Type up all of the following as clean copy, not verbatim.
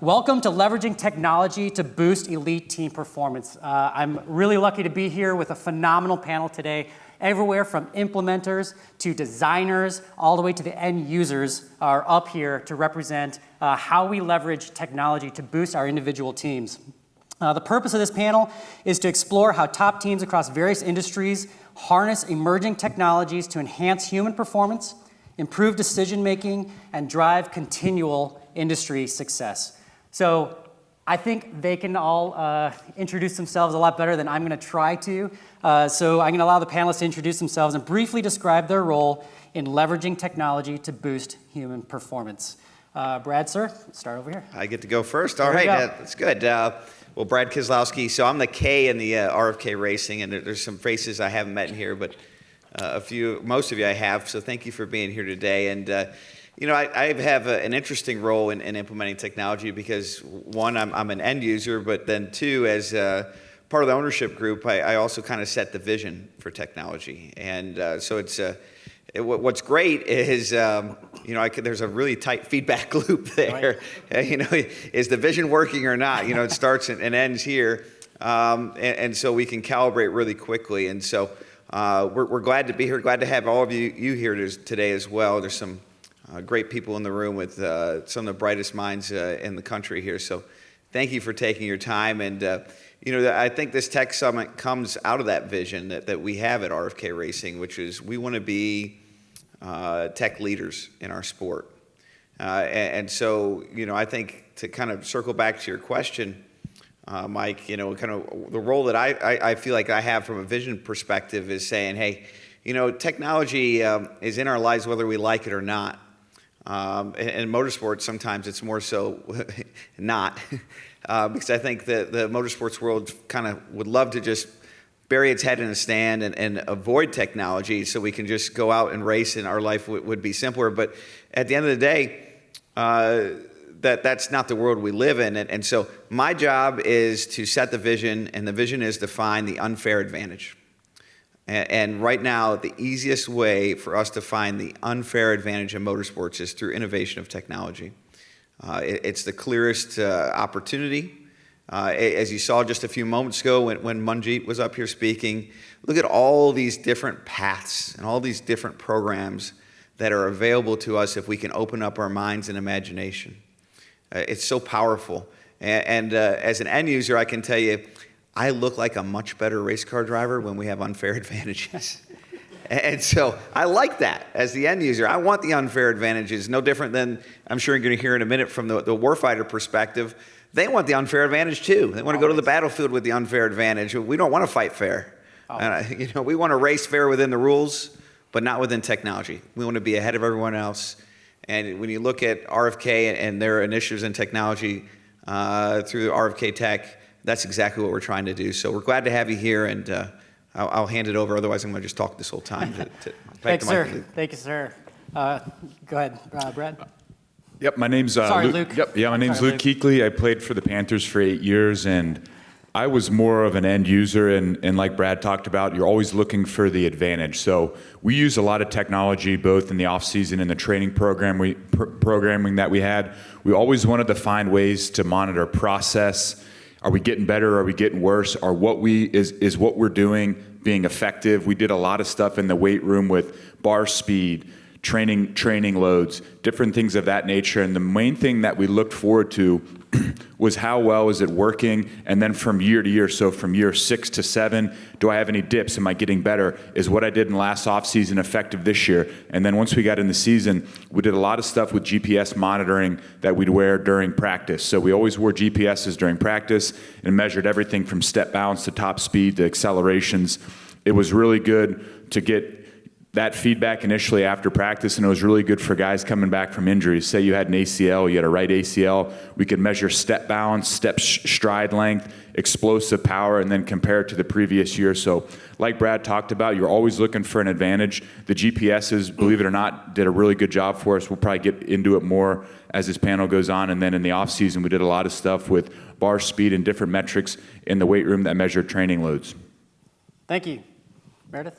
Welcome to Leveraging Technology to Boost Elite Team Performance. I'm really lucky to be here with a phenomenal panel today. Everywhere from implementers to designers, all the way to the end users are up here to represent how we leverage technology to boost our individual teams. The purpose of this panel is to explore how top teams across various industries harness emerging technologies to enhance human performance, improve decision-making, and drive continual industry success. So I think they can all introduce themselves a lot better than I'm going to try to. So I'm going to allow the panelists to introduce themselves and briefly describe their role in leveraging technology to boost human performance. Brad, sir, start over here. I get to go first. All right, that's good. Well, Brad Keselowski. So I'm the K in the RFK racing, and there's some faces I haven't met in here, but most of you I have. So thank you for being here today. And you know, I have an interesting role in implementing technology because, one, I'm an end user, but then two, as part of the ownership group, I also kind of set the vision for technology. And so what's great is, you know, there's a really tight feedback loop there. Right. You know, is the vision working or not? You know, it starts and ends here. And so we can calibrate really quickly. And so we're glad to be here, glad to have all of you here today as well. There's some great people in the room with some of the brightest minds in the country here. So thank you for taking your time. And, you know, I think this Tech Summit comes out of that vision that we have at RFK Racing, which is we want to be tech leaders in our sport. And so, you know, I think to kind of circle back to your question, Mike, you know, kind of the role that I feel like I have from a vision perspective is saying, hey, you know, technology is in our lives whether we like it or not. In motorsports, sometimes it's more so not, because I think that the motorsports world kind of would love to just bury its head in a stand and avoid technology so we can just go out and race and our life would be simpler. But at the end of the day, that's not the world we live in. And so my job is to set the vision, and the vision is to find the unfair advantage. And right now, the easiest way for us to find the unfair advantage in motorsports is through innovation of technology. It's the clearest opportunity. As you saw just a few moments ago when Manjeet was up here speaking, look at all these different paths and all these different programs that are available to us if we can open up our minds and imagination. It's so powerful. And as an end user, I can tell you, I look like a much better race car driver when we have unfair advantages. And so I like that as the end user. I want the unfair advantages, no different than I'm sure you're going to hear in a minute from the warfighter perspective. They want the unfair advantage too. They want to go to the battlefield with the unfair advantage. We don't want to fight fair. You know, we want to race fair within the rules, but not within technology. We want to be ahead of everyone else. And when you look at RFK and their initiatives in technology through RFK Tech, that's exactly what we're trying to do. So we're glad to have you here, and I'll hand it over. Otherwise, I'm going to just talk this whole time. Thanks, sir. Thank you, sir. Go ahead, Brad. Yep, my name's Luke. Yep, yeah, my name's Luke Kuechly. I played for the Panthers for 8 years, and I was more of an end user. And like Brad talked about, you're always looking for the advantage. So we use a lot of technology, both in the off season and the training programming that we had. We always wanted to find ways to monitor process. Are we getting better? Are we getting worse? Are what we're doing being effective? We did a lot of stuff in the weight room with bar speed, training loads, different things of that nature. And the main thing that we looked forward to was how well is it working? And then from year to year, so from year 6 to 7, do I have any dips? Am I getting better? Is what I did in last offseason effective this year? And then once we got in the season, we did a lot of stuff with GPS monitoring that we'd wear during practice. So we always wore GPSs during practice and measured everything from step bounce to top speed to accelerations. It was really good to get that feedback initially after practice, and it was really good for guys coming back from injuries. Say you had an ACL, you had a right ACL, we could measure step balance, stride length, explosive power, and then compare it to the previous year. So like Brad talked about, you're always looking for an advantage. The GPSs, believe it or not, did a really good job for us. We'll probably get into it more as this panel goes on. And then in the off season, we did a lot of stuff with bar speed and different metrics in the weight room that measured training loads. Thank you. Meridith?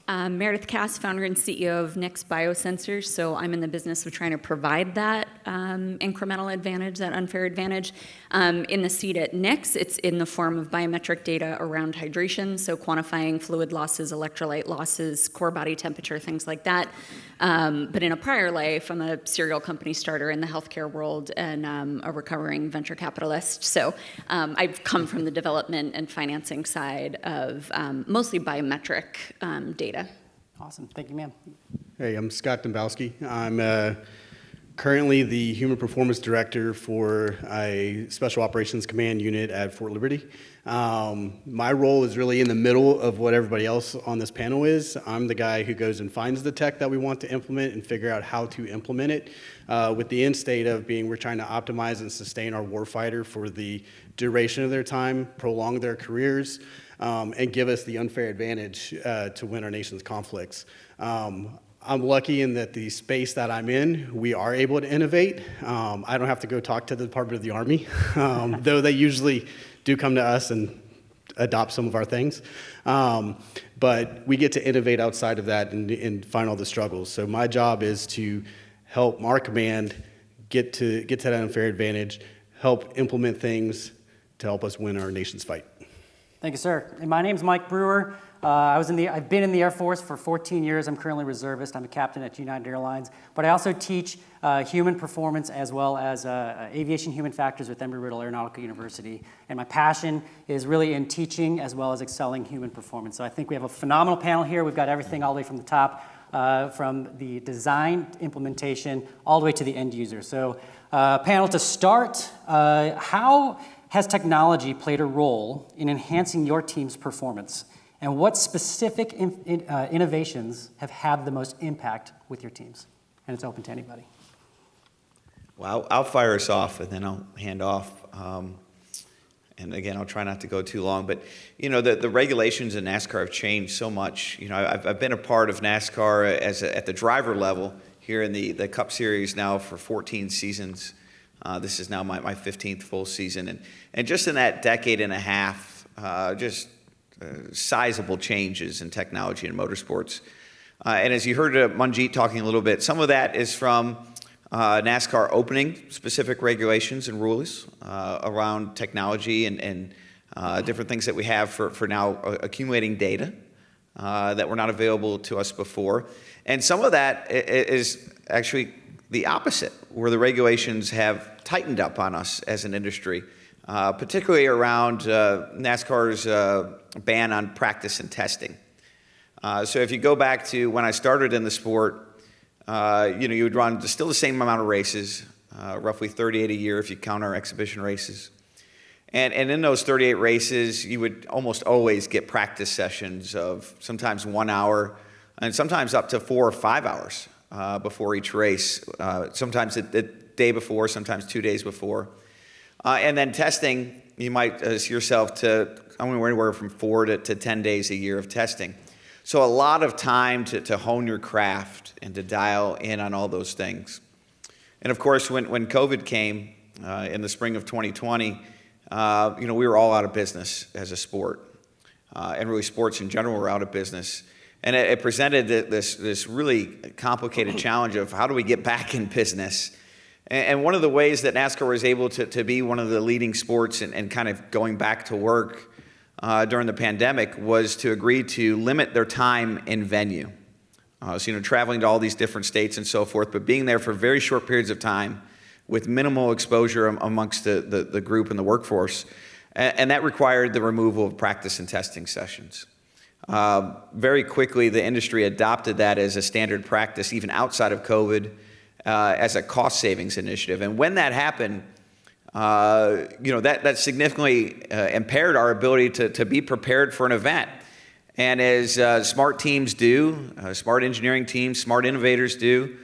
Meridith Cass, founder and CEO of Next Biosensors. So I'm in the business of trying to provide that incremental advantage, that unfair advantage. In the seat at Next, it's in the form of biometric data around hydration, so quantifying fluid losses, electrolyte losses, core body temperature, things like that. But in a prior life, I'm a serial company starter in the healthcare world and a recovering venture capitalist. So I've come from the development and financing side of mostly biometric data. Awesome. Thank you, ma'am. Hey, I'm Scott Dembowski. I'm currently the Human Performance Director for a Special Operations Command unit at Fort Liberty. My role is really in the middle of what everybody else on this panel is. I'm the guy who goes and finds the tech that we want to implement and figure out how to implement it, with the end state of being we're trying to optimize and sustain our warfighter for the duration of their time, prolong their careers, and give us the unfair advantage to win our nation's conflicts. I'm lucky in that the space that I'm in, we are able to innovate. I don't have to go talk to the Department of the Army, though they usually do come to us and adopt some of our things. But we get to innovate outside of that and find all the struggles. So my job is to help our command get to that unfair advantage, help implement things to help us win our nation's fight. Thank you, sir. And my name's Mike Brewer. I've been in the Air Force for 14 years. I'm currently reservist. I'm a captain at United Airlines. But I also teach human performance as well as aviation human factors with Embry-Riddle Aeronautical University. And my passion is really in teaching as well as excelling human performance. So I think we have a phenomenal panel here. We've got everything all the way from the top, from the design, implementation, all the way to the end user. So panel to start, how has technology played a role in enhancing your team's performance? And what specific innovations have had the most impact with your teams? And it's open to anybody. Well, I'll fire us off, and then I'll hand off. And again, I'll try not to go too long. But, you know, the regulations in NASCAR have changed so much. You know, I've been a part of NASCAR at the driver level here in the Cup Series now for 14 seasons. This is now my 15th full season. And just in that decade and a half, sizable changes in technology and motorsports. And as you heard Manjeet talking a little bit, some of that is from NASCAR opening specific regulations and rules around technology and different things that we have for now accumulating data that were not available to us before. And some of that is actually the opposite, where the regulations have tightened up on us as an industry, particularly around NASCAR's ban on practice and testing. So if you go back to when I started in the sport, you would run still the same amount of races, roughly 38 a year if you count our exhibition races. And in those 38 races, you would almost always get practice sessions of sometimes 1 hour and sometimes up to 4 or 5 hours before each race, sometimes the day before, sometimes 2 days before. And then testing, you might see yourself to anywhere from 4 to 10 days a year of testing. So a lot of time to hone your craft and to dial in on all those things. And of course, when COVID came in the spring of 2020, we were all out of business as a sport. And really sports in general were out of business. And it presented this really complicated challenge of how do we get back in business? And one of the ways that NASCAR was able to be one of the leading sports and kind of going back to work during the pandemic was to agree to limit their time in venue. So, traveling to all these different states and so forth, but being there for very short periods of time with minimal exposure amongst the group and the workforce. And that required the removal of practice and testing sessions. Very quickly, the industry adopted that as a standard practice, even outside of COVID, as a cost savings initiative. And when that happened, that significantly impaired our ability to be prepared for an event. And as smart teams do, smart engineering teams, smart innovators do,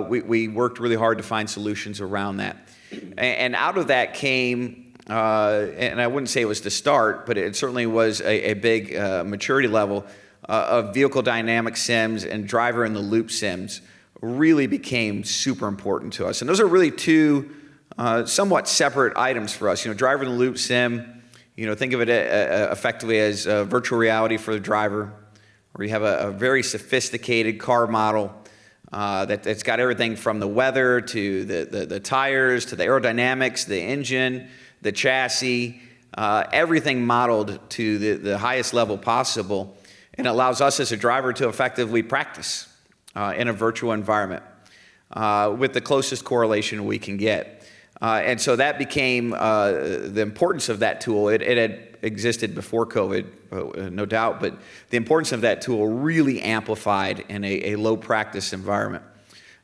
we worked really hard to find solutions around that. And out of that came, and I wouldn't say it was the start, but it certainly was a big maturity level of vehicle dynamic sims and driver in the loop sims really became super important to us. And those are really two somewhat separate items for us. Driver in the loop sim, think of it effectively as virtual reality for the driver, where you have a very sophisticated car model that's got everything from the weather to the tires to the aerodynamics, the engine, the chassis, everything modeled to the highest level possible, and allows us as a driver to effectively practice in a virtual environment with the closest correlation we can get. And so that became the importance of that tool. It had existed before COVID, no doubt, but the importance of that tool really amplified in a low practice environment.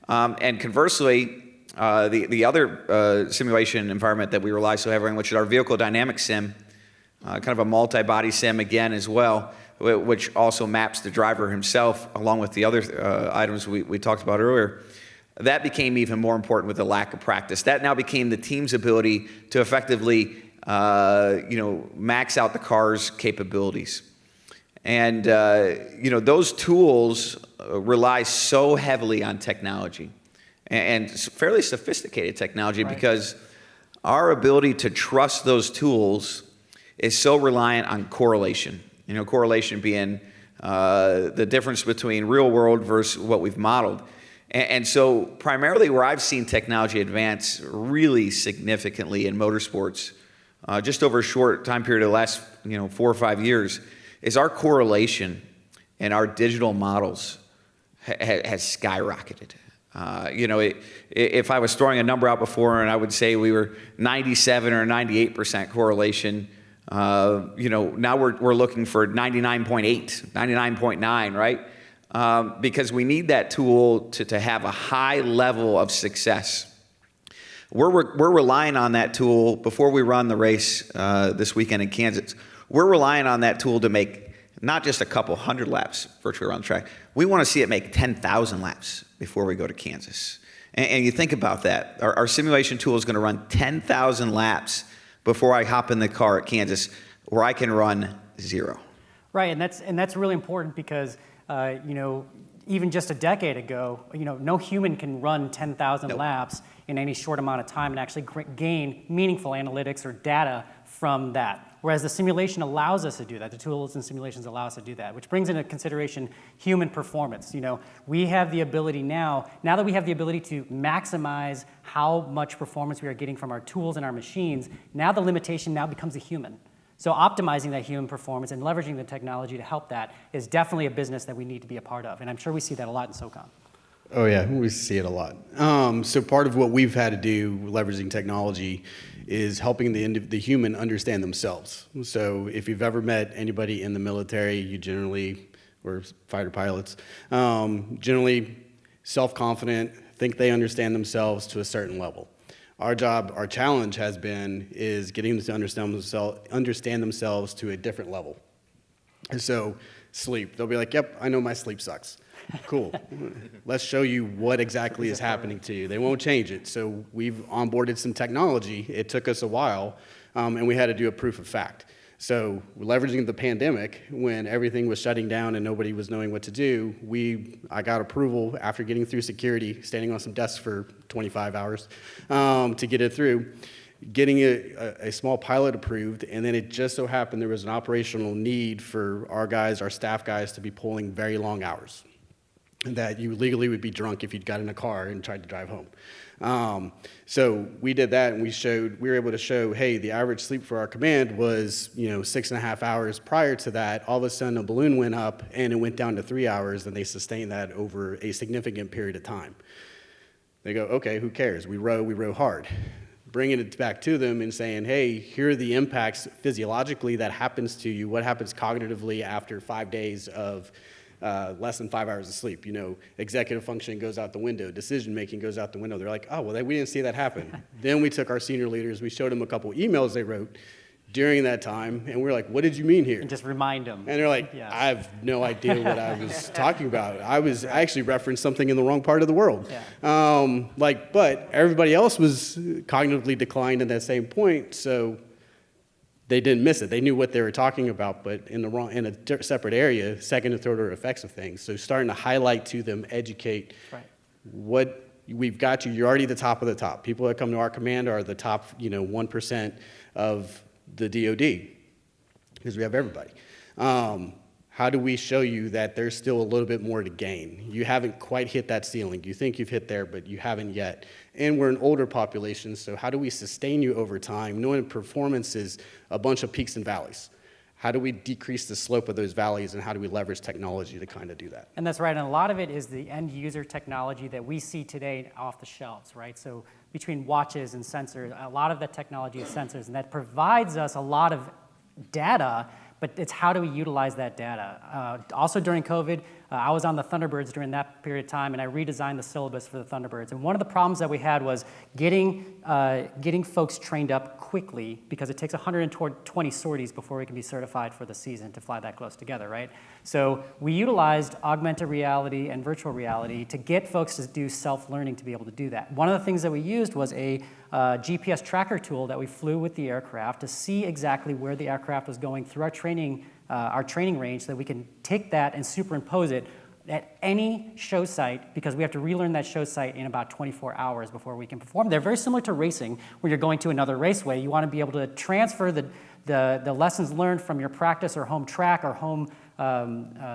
And conversely, the other simulation environment that we rely so heavily on, which is our vehicle dynamic sim, kind of a multi-body sim again as well, which also maps the driver himself along with the other items we talked about earlier. That became even more important with the lack of practice. That now became the team's ability to effectively max out the car's capabilities. And, those tools rely so heavily on technology and fairly sophisticated technology, right, because our ability to trust those tools is so reliant on correlation. Correlation being the difference between real world versus what we've modeled. And so primarily where I've seen technology advance really significantly in motorsports, just over a short time period of the last 4 or 5 years, is our correlation and our digital models has skyrocketed. If I was throwing a number out before and I would say we were 97 or 98% correlation, now we're looking for 99.8, 99.9, right? Because we need that tool to have a high level of success. We're relying on that tool before we run the race this weekend in Kansas. We're relying on that tool to make not just a couple hundred laps virtually around the track. We want to see it make 10,000 laps before we go to Kansas. And you think about that. Our simulation tool is going to run 10,000 laps before I hop in the car at Kansas, where I can run 0. Right, and that's really important because even just a decade ago, no human can run 10,000 Nope. laps in any short amount of time and actually gain meaningful analytics or data from that. Whereas the simulation allows us to do that. The tools and simulations allow us to do that, which brings into consideration human performance. We have the ability now that we have the ability to maximize how much performance we are getting from our tools and our machines, now the limitation now becomes a human. So optimizing that human performance and leveraging the technology to help that is definitely a business that we need to be a part of. And I'm sure we see that a lot in SoCon. Oh yeah, we see it a lot. So part of what we've had to do leveraging technology is helping the human understand themselves. So if you've ever met anybody in the military, you generally, or fighter pilots, generally self-confident, think they understand themselves to a certain level. Our challenge has been getting them to understand themselves to a different level. And so sleep, they'll be like, yep, I know my sleep sucks. Cool. Let's show you what exactly is happening to you. They won't change it. So we've onboarded some technology. It took us a while, and we had to do a proof of fact. So leveraging the pandemic, when everything was shutting down and nobody was knowing what to do, I got approval after getting through security, standing on some desks for 25 hours to get it through, getting a small pilot approved, and then it just so happened there was an operational need for our staff guys, to be pulling very long hours, and that you legally would be drunk if you'd got in a car and tried to drive home. So we did that, and we were able to show, hey, the average sleep for our command was 6.5 hours. Prior to that, all of a sudden a balloon went up and it went down to 3 hours, and they sustained that over a significant period of time. They go, okay, who cares? We row hard. Bringing it back to them and saying, hey, here are the impacts physiologically that happens to you, what happens cognitively after 5 days of less than 5 hours of sleep. Executive functioning goes out the window, decision-making goes out the window. They're like, oh, well, we didn't see that happen. Then we took our senior leaders, we showed them a couple emails they wrote during that time, and we were like, what did you mean here? And just remind them. And they're like, Yeah. I have no idea what I was talking about. I actually referenced something in the wrong part of the world. Yeah. But everybody else was cognitively declined at that same point, so they didn't miss it. They knew what they were talking about, but in a separate area, second and third order effects of things. So starting to highlight to them, educate, Right. what we've got you. You're already the top of the top. People that come to our command are the top, 1% of the DoD, because we have everybody. how do we show you that there's still a little bit more to gain? You haven't quite hit that ceiling. You think you've hit there, but you haven't yet. And we're an older population, so how do we sustain you over time, knowing performance is a bunch of peaks and valleys? How do we decrease the slope of those valleys, and how do we leverage technology to kind of do that? And that's right, and a lot of it is the end user technology that we see today off the shelves, right? So between watches and sensors, a lot of that technology is sensors, and that provides us a lot of data, but it's how do we utilize that data? Also during COVID, I was on the Thunderbirds during that period of time, and I redesigned the syllabus for the Thunderbirds. And one of the problems that we had was getting folks trained up quickly, because it takes 120 sorties before we can be certified for the season to fly that close together, right? So we utilized augmented reality and virtual reality to get folks to do self-learning to be able to do that. One of the things that we used was a GPS tracker tool that we flew with the aircraft to see exactly where the aircraft was going through our training range, so that we can take that and superimpose it at any show site, because we have to relearn that show site in about 24 hours before we can perform. They're very similar to racing, where you're going to another raceway. You want to be able to transfer the lessons learned from your practice or home track or home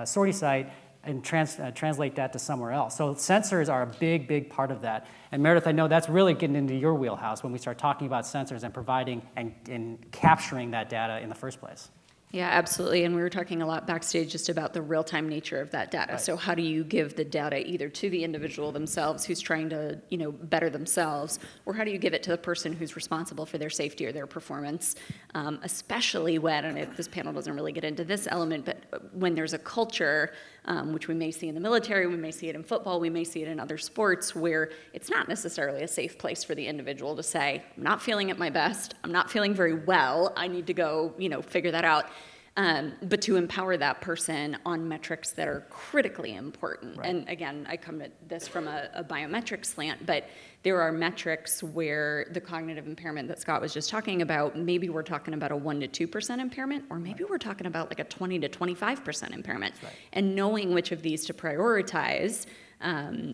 sortie site and translate that to somewhere else. So sensors are a big, big part of that. And Meridith, I know that's really getting into your wheelhouse when we start talking about sensors and providing and capturing that data in the first place. Yeah, absolutely. And we were talking a lot backstage just about the real-time nature of that data. Right. So how do you give the data either to the individual themselves who's trying to, better themselves, or how do you give it to the person who's responsible for their safety or their performance, especially when, and this panel doesn't really get into this element, but when there's a culture, which we may see in the military, we may see it in football, we may see it in other sports, where it's not necessarily a safe place for the individual to say, I'm not feeling at my best, I'm not feeling very well, I need to go, figure that out. But to empower that person on metrics that are critically important. Right. And again, I come at this from a biometric slant, but there are metrics where the cognitive impairment that Scott was just talking about, maybe we're talking about a 1% to 2% impairment, or maybe we're talking about like a 20 to 25% impairment. Right. And knowing which of these to prioritize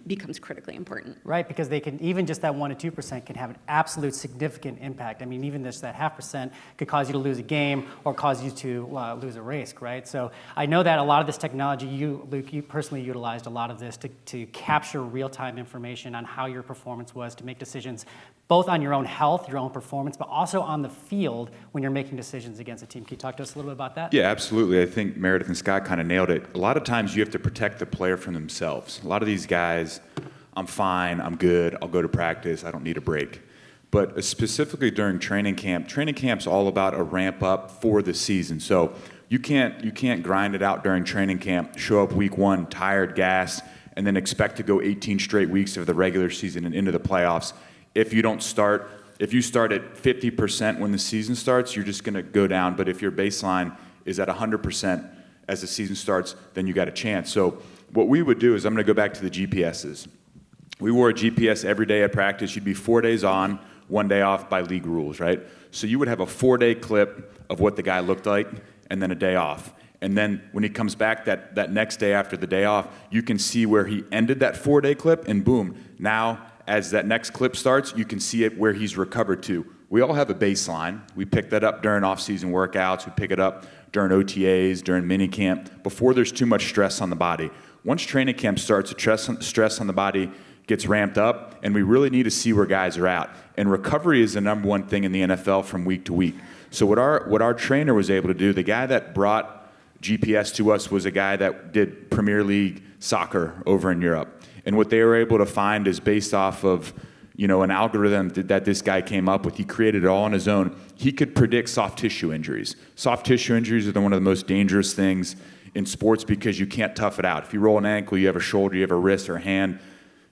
becomes critically important. Right, because they can, even just that 1% to 2% can have an absolute significant impact. I mean, even just that 0.5% could cause you to lose a game or cause you to lose a race, right? So I know that a lot of this technology, Luke, you personally utilized a lot of this to capture real-time information on how your performance was, to make decisions both on your own health, your own performance, but also on the field when you're making decisions against a team. Can you talk to us a little bit about that? Yeah, absolutely. I think Meridith and Scott kind of nailed it. A lot of times you have to protect the player from themselves. A lot of these guys, I'm fine, I'm good, I'll go to practice, I don't need a break. But specifically during training camp's all about a ramp up for the season. So you can't grind it out during training camp, show up week one tired, gassed, and then expect to go 18 straight weeks of the regular season and into the playoffs. If you start at 50% when the season starts, you're just going to go down. But if your baseline is at 100% as the season starts, then you got a chance. So what we would do is, I'm going to go back to the GPSs. We wore a GPS every day at practice. You'd be 4 days on, 1 day off by league rules, right? So you would have a 4-day clip of what the guy looked like, and then a day off. And then when he comes back that next day after the day off, you can see where he ended that 4-day clip, and boom, now as that next clip starts, you can see it where he's recovered to. We all have a baseline. We pick that up during off-season workouts. We pick it up during OTAs, during minicamp, before there's too much stress on the body. Once training camp starts, the stress on the body gets ramped up, and we really need to see where guys are at. And recovery is the number one thing in the NFL from week to week. So what our trainer was able to do, the guy that brought GPS to us was a guy that did Premier League soccer over in Europe. And what they were able to find is based off of, an algorithm that this guy came up with. He created it all on his own. He could predict soft tissue injuries. Soft tissue injuries are one of the most dangerous things in sports because you can't tough it out. If you roll an ankle, you have a shoulder, you have a wrist or a hand,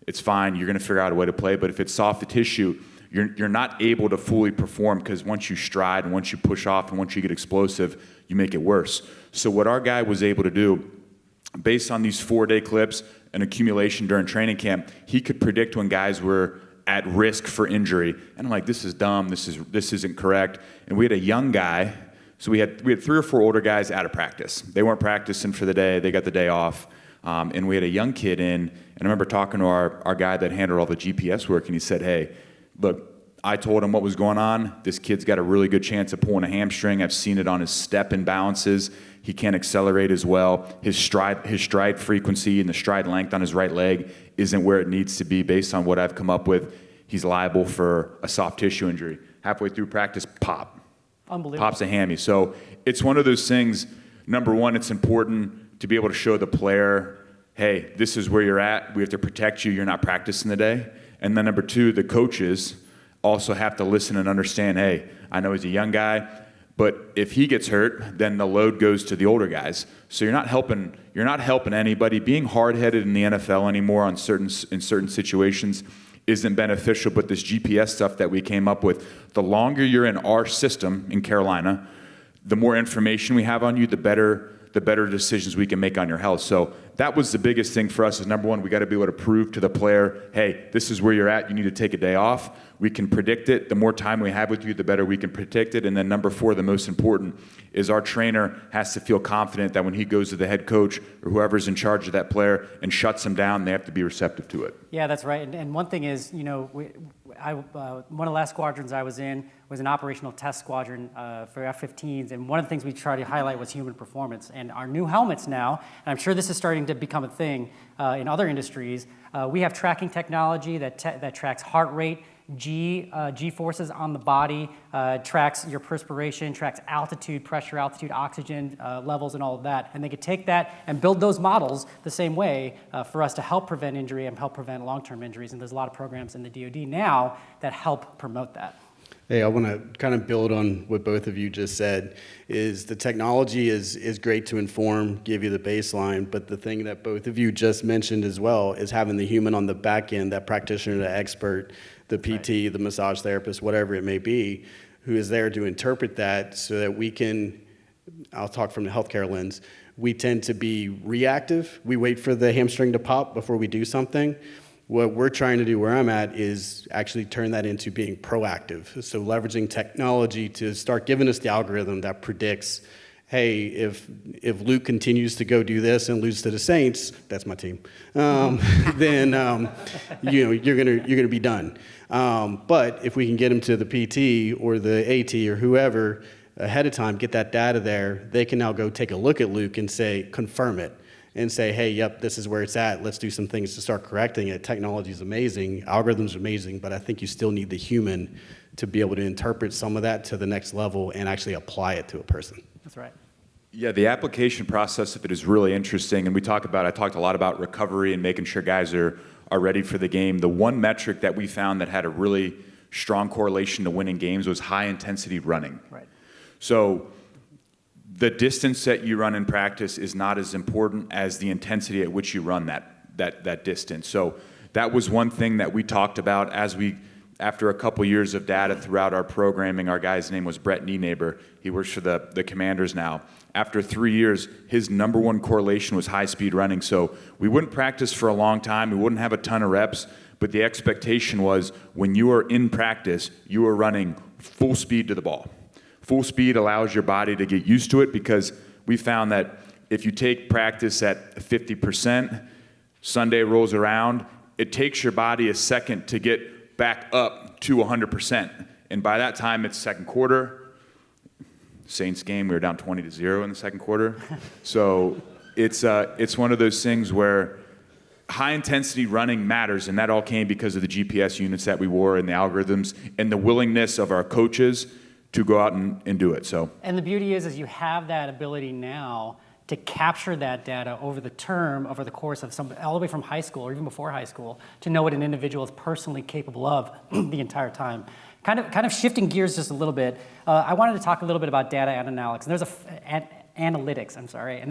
it's fine. You're going to figure out a way to play. But if it's soft tissue, you're not able to fully perform, because once you stride and once you push off and once you get explosive, you make it worse. So what our guy was able to do, based on these 4-day clips and accumulation during training camp, he could predict when guys were at risk for injury. And I'm like, this is dumb, this isn't correct. And we had a young guy, so we had 3 or 4 older guys out of practice. They weren't practicing for the day, they got the day off. And we had a young kid in, and I remember talking to our guy that handled all the GPS work, and he said, hey, look, I told him what was going on. This kid's got a really good chance of pulling a hamstring. I've seen it on his step imbalances. He can't accelerate as well. His stride frequency and the stride length on his right leg isn't where it needs to be based on what I've come up with. He's liable for a soft tissue injury. Halfway through practice, pop. Unbelievable. Pops a hammy. So it's one of those things, number one, it's important to be able to show the player, hey, this is where you're at. We have to protect you. You're not practicing today. And then number two, the coaches also have to listen and understand, hey, I know he's a young guy, but if he gets hurt, then the load goes to the older guys. So you're not helping anybody. Being hard-headed in the NFL anymore in certain situations isn't beneficial, but this GPS stuff that we came up with, the longer you're in our system in Carolina, the more information we have on you, the better decisions we can make on your health. So that was the biggest thing for us is, number one, we got to be able to prove to the player, hey, this is where you're at. You need to take a day off. We can predict it. The more time we have with you, the better we can predict it. And then number four, the most important, is our trainer has to feel confident that when he goes to the head coach or whoever's in charge of that player and shuts him down, they have to be receptive to it. Yeah, that's right. And one thing is, one of the last squadrons I was in was an operational test squadron for F-15s, and one of the things we tried to highlight was human performance. And our new helmets now, and I'm sure this is starting to become a thing in other industries, we have tracking technology that tracks heart rate, G forces on the body, tracks your perspiration, tracks altitude, pressure, altitude, oxygen levels, and all of that. And they could take that and build those models the same way for us to help prevent injury and help prevent long-term injuries. And there's a lot of programs in the DoD now that help promote that. Hey, I want to kind of build on what both of you just said, is the technology is great to inform, give you the baseline, but the thing that both of you just mentioned as well is having the human on the back end, that practitioner, the expert, the PT, right, the massage therapist, whatever it may be, who is there to interpret that so that we can, I'll talk from the healthcare lens, we tend to be reactive. We wait for the hamstring to pop before we do something. What we're trying to do where I'm at is actually turn that into being proactive. So leveraging technology to start giving us the algorithm that predicts, hey, if Luke continues to go do this and lose to the Saints, that's my team, then you're gonna be done. But if we can get him to the PT or the AT or whoever ahead of time, get that data there, they can now go take a look at Luke and say, confirm it. And say, hey, yep, this is where it's at. Let's do some things to start correcting it. Technology is amazing. Algorithms are amazing. But I think you still need the human to be able to interpret some of that to the next level and actually apply it to a person. That's right. Yeah, the application process of it is really interesting. And I talked a lot about recovery and making sure guys are ready for the game. The one metric that we found that had a really strong correlation to winning games was high intensity running. Right. So the distance that you run in practice is not as important as the intensity at which you run that distance. So that was one thing that we talked about after a couple years of data throughout our programming. Our guy's name was Brett Nienaber. He works for the Commanders now. After 3 years, his number one correlation was high-speed running. So we wouldn't practice for a long time. We wouldn't have a ton of reps. But the expectation was when you are in practice, you are running full speed to the ball. Full speed allows your body to get used to it, because we found that if you take practice at 50%, Sunday rolls around, it takes your body a second to get back up to 100%. And by that time, it's second quarter. Saints game, we were down 20-0 in the second quarter. So it's one of those things where high intensity running matters, and that all came because of the GPS units that we wore and the algorithms and the willingness of our coaches to go out and do it. So, and the beauty is you have that ability now to capture that data over the course of all the way from high school or even before high school, to know what an individual is personally capable of the entire time. Kind of shifting gears just a little bit, I wanted to talk a little bit about data analytics. And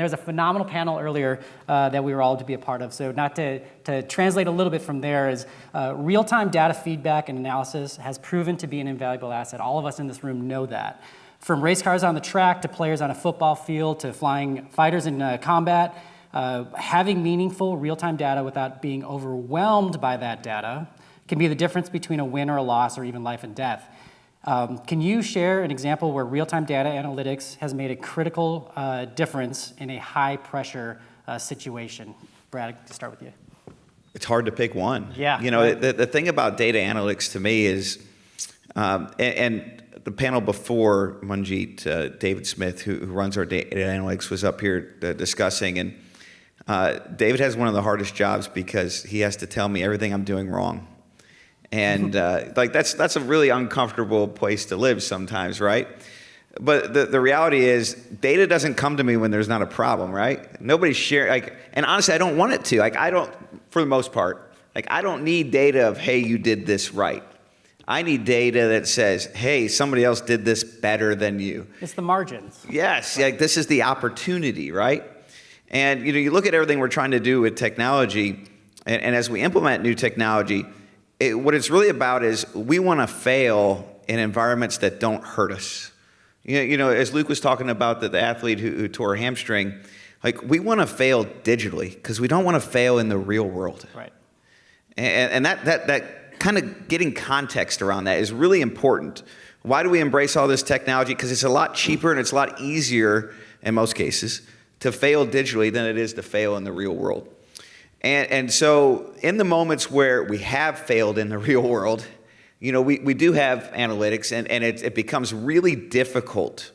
there's a phenomenal panel earlier that we were all to be a part of. So not to translate a little bit from there is real-time data feedback and analysis has proven to be an invaluable asset. All of us in this room know that. From race cars on the track to players on a football field to flying fighters in combat, having meaningful real-time data without being overwhelmed by that data can be the difference between a win or a loss or even life and death. Can you share an example where real-time data analytics has made a critical difference in a high-pressure situation? Brad, to start with you. It's hard to pick one. Yeah. The thing about data analytics to me is, and the panel before Manjeet, David Smith, who runs our data analytics, was up here discussing, and David has one of the hardest jobs because he has to tell me everything I'm doing wrong. And like that's a really uncomfortable place to live sometimes, right? But the reality is, data doesn't come to me when there's not a problem, right? Nobody's sharing, and honestly, I don't want it to. I don't, for the most part, I don't need data of, hey, you did this right. I need data that says, hey, somebody else did this better than you. It's the margins. Yes, this is the opportunity, right? And you look at everything we're trying to do with technology, and as we implement new technology, what it's really about is we want to fail in environments that don't hurt us. As Luke was talking about the athlete who tore a hamstring, we want to fail digitally because we don't want to fail in the real world. Right. And that kind of getting context around that is really important. Why do we embrace all this technology? Because it's a lot cheaper and it's a lot easier in most cases to fail digitally than it is to fail in the real world. And so in the moments where we have failed in the real world, we do have analytics, and it becomes really difficult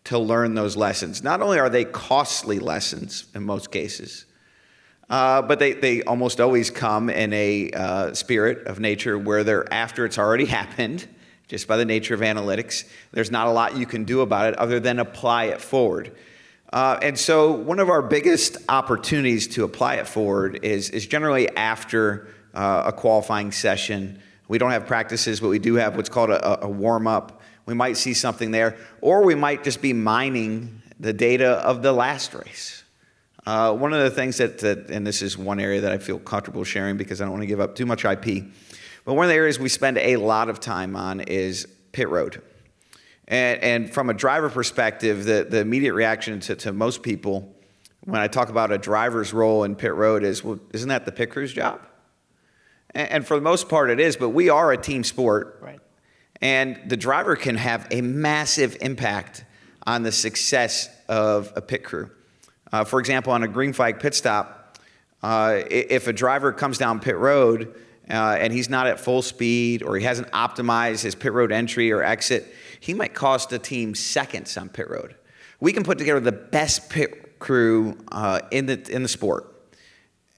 to learn those lessons. Not only are they costly lessons in most cases, but they almost always come in a spirit of nature where they're after it's already happened, just by the nature of analytics. There's not a lot you can do about it other than apply it forward. And so one of our biggest opportunities to apply it forward is generally after a qualifying session. We don't have practices, but we do have what's called a warm-up. We might see something there, or we might just be mining the data of the last race. One of the things that, and this is one area that I feel comfortable sharing because I don't want to give up too much IP, but one of the areas we spend a lot of time on is pit road. And from a driver perspective, the immediate reaction to most people when I talk about a driver's role in pit road is, well, isn't that the pit crew's job? And for the most part it is, but we are a team sport. Right. And the driver can have a massive impact on the success of a pit crew. For example, on a green flag pit stop, if a driver comes down pit road and he's not at full speed or he hasn't optimized his pit road entry or exit, he might cost the team seconds on pit road. We can put together the best pit crew in the sport.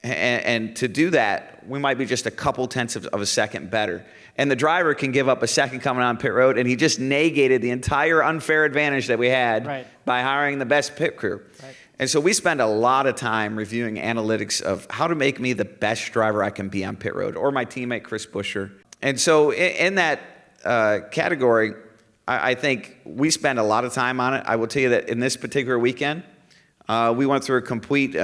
And to do that, we might be just a couple tenths of a second better. And the driver can give up a second coming on pit road, and he just negated the entire unfair advantage that we had by hiring the best pit crew. Right. And so we spend a lot of time reviewing analytics of how to make me the best driver I can be on pit road, or my teammate Chris Buescher. And so in that category, I think we spend a lot of time on it. I will tell you that in this particular weekend, we went through a complete,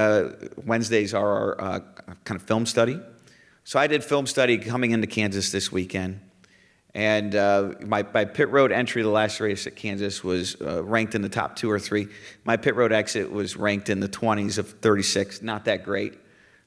Wednesdays are our kind of film study. So I did film study coming into Kansas this weekend. And my pit road entry to the last race at Kansas was ranked in the top 2 or 3. My pit road exit was ranked in the 20s of 36, not that great.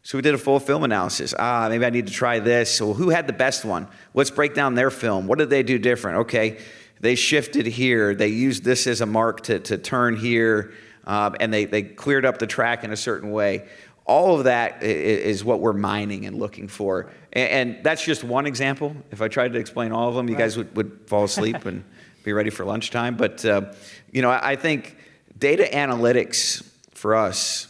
So we did a full film analysis. Maybe I need to try this. So who had the best one? Let's break down their film. What did they do different? Okay, they shifted here. They used this as a mark to turn here. And they cleared up the track in a certain way. All of that is what we're mining and looking for. And that's just one example. If I tried to explain all of them, you guys would fall asleep and be ready for lunchtime. But, I think data analytics for us,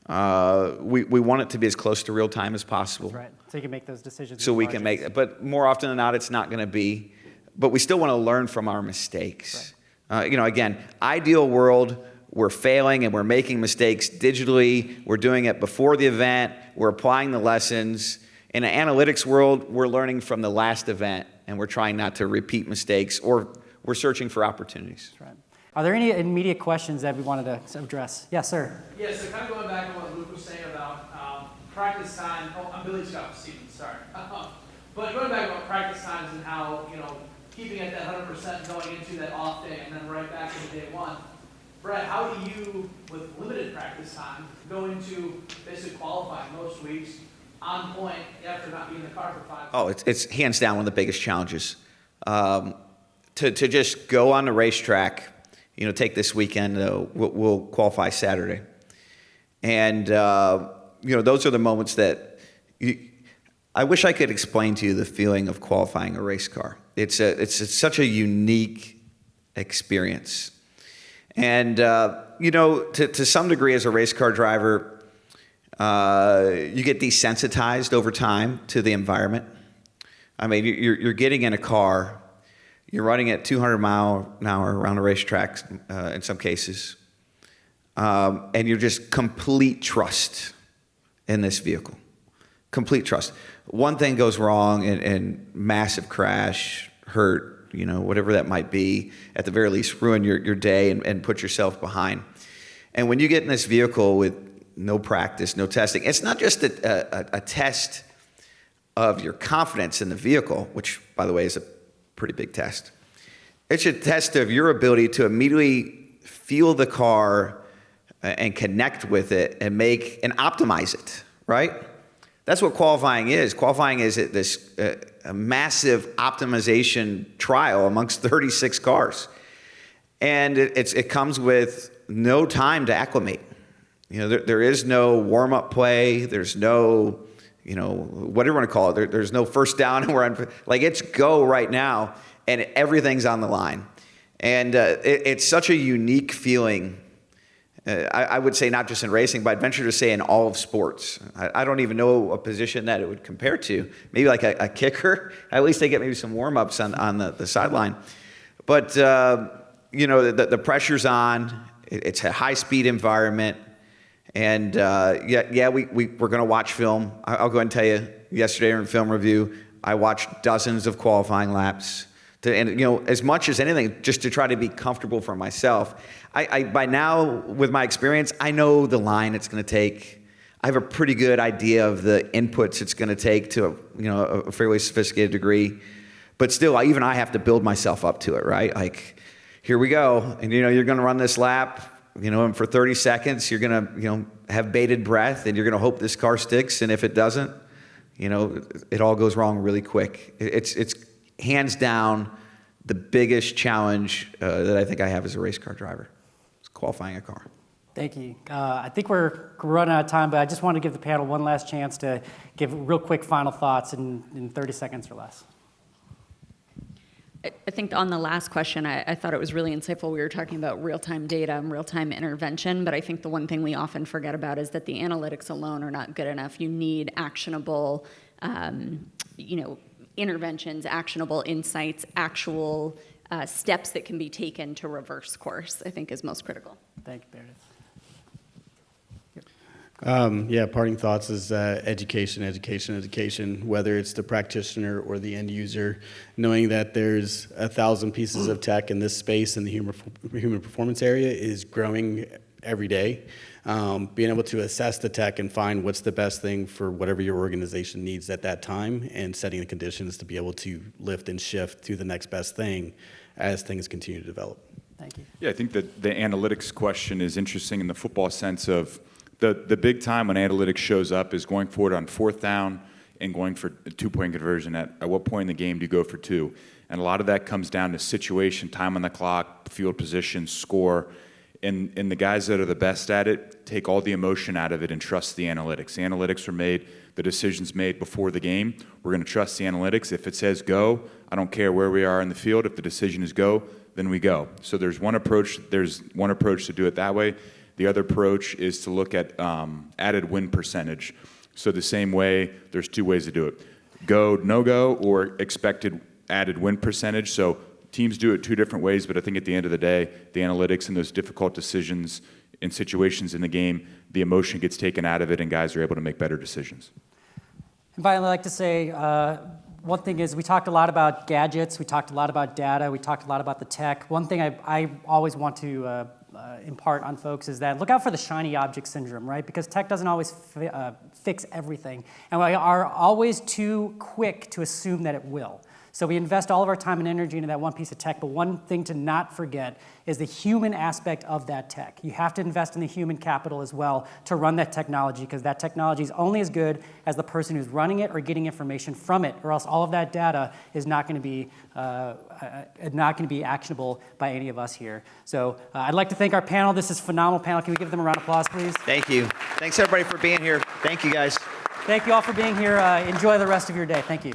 we want it to be as close to real time as possible. That's right. So you can make those decisions. So we can make it. But more often than not, it's not going to be. But we still want to learn from our mistakes. Right. Again, ideal world, we're failing and we're making mistakes digitally. We're doing it before the event. We're applying the lessons. In an analytics world, we're learning from the last event, and we're trying not to repeat mistakes, or we're searching for opportunities. That's right. Are there any immediate questions that we wanted to address? Yes, sir. Yeah, so kind of going back on what Luke was saying about practice time. Oh, I'm Billy Scott Stevens, sorry. But going back about practice times and how, keeping at that 100% going into that off day and then right back into day one. Brad, how do you, with limited practice time, go into basically qualifying most weeks on point after not being in the car for 5 Oh, it's hands down one of the biggest challenges. To just go on the racetrack, take this weekend, we'll qualify Saturday. And, those are the moments that I wish I could explain to you the feeling of qualifying a race car. It's such a unique experience. And, to some degree as a race car driver, you get desensitized over time to the environment. I mean, you're getting in a car, you're running at 200 mile an hour around a racetrack in some cases, and you're just complete trust in this vehicle. Complete trust. One thing goes wrong and massive crash, hurt, whatever that might be, at the very least ruin your day and put yourself behind. And when you get in this vehicle with no practice, no testing, it's not just a test of your confidence in the vehicle, which, by the way, is a pretty big test. It's a test of your ability to immediately feel the car and connect with it and optimize it, right? That's what qualifying is. Qualifying is this a massive optimization trial amongst 36 cars. And it comes with no time to acclimate. There is no warm-up play. There's no, whatever you want to call it. There's no first down. It's go right now, and everything's on the line. And it's such a unique feeling. I would say not just in racing, but I'd venture to say in all of sports. I don't even know a position that it would compare to. Maybe like a kicker. At least they get maybe some warm-ups on the sideline. But, the pressure's on. It's a high-speed environment. And, we're going to watch film. I'll go ahead and tell you, yesterday in film review, I watched dozens of qualifying laps. As much as anything, just to try to be comfortable for myself. I by now, with my experience, I know the line it's going to take. I have a pretty good idea of the inputs it's going to take to a fairly sophisticated degree. But still, I have to build myself up to it, right? Like, here we go. And, you're going to run this lap, and for 30 seconds, you're going to, have bated breath, and you're going to hope this car sticks. And if it doesn't, it all goes wrong really quick. It's hands down the biggest challenge that I think I have as a race car driver. It's qualifying a car. Thank you. I think we're running out of time, but I just want to give the panel one last chance to give real quick final thoughts in 30 seconds or less. I think on the last question, I thought it was really insightful. We were talking about real-time data and real-time intervention, but I think the one thing we often forget about is that the analytics alone are not good enough. You need actionable, interventions, actionable insights, actual steps that can be taken to reverse course, I think is most critical. Thank you, Meridith. Parting thoughts is education, whether it's the practitioner or the end user, knowing that there's 1,000 pieces of tech in this space in the human performance area is growing every day. Being able to assess the tech and find what's the best thing for whatever your organization needs at that time and setting the conditions to be able to lift and shift to the next best thing as things continue to develop. Thank you. Yeah, I think that the analytics question is interesting in the football sense of the big time when analytics shows up is going forward on fourth down and going for a two-point conversion. At what point in the game do you go for two? And a lot of that comes down to situation, time on the clock, field position, score. And the guys that are the best at it take all the emotion out of it and trust the analytics. The analytics are made, the decision's made before the game. We're going to trust the analytics. If it says go, I don't care where we are in the field. If the decision is go, then we go. So there's one approach to do it that way. The other approach is to look at added win percentage. So the same way, there's two ways to do it. Go, no go, or expected added win percentage. So teams do it two different ways, but I think at the end of the day, the analytics and those difficult decisions in situations in the game, the emotion gets taken out of it and guys are able to make better decisions. And finally, I'd like to say one thing is we talked a lot about gadgets, we talked a lot about data, we talked a lot about the tech. One thing I always want to impart on folks is that look out for the shiny object syndrome, right? Because tech doesn't always fix everything. And we are always too quick to assume that it will. So we invest all of our time and energy into that one piece of tech, but one thing to not forget is the human aspect of that tech. You have to invest in the human capital as well to run that technology, because that technology is only as good as the person who's running it or getting information from it, or else all of that data is not going to be actionable by any of us here. So I'd like to thank our panel. This is a phenomenal panel. Can we give them a round of applause, please? Thank you. Thanks, everybody, for being here. Thank you, guys. Thank you all for being here. Enjoy the rest of your day. Thank you.